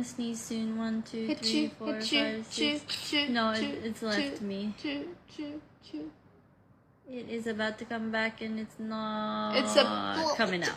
sneeze soon. 1, 2, 3, 4, 5, 6. No, it's left me. It is about to come back and it's not coming out.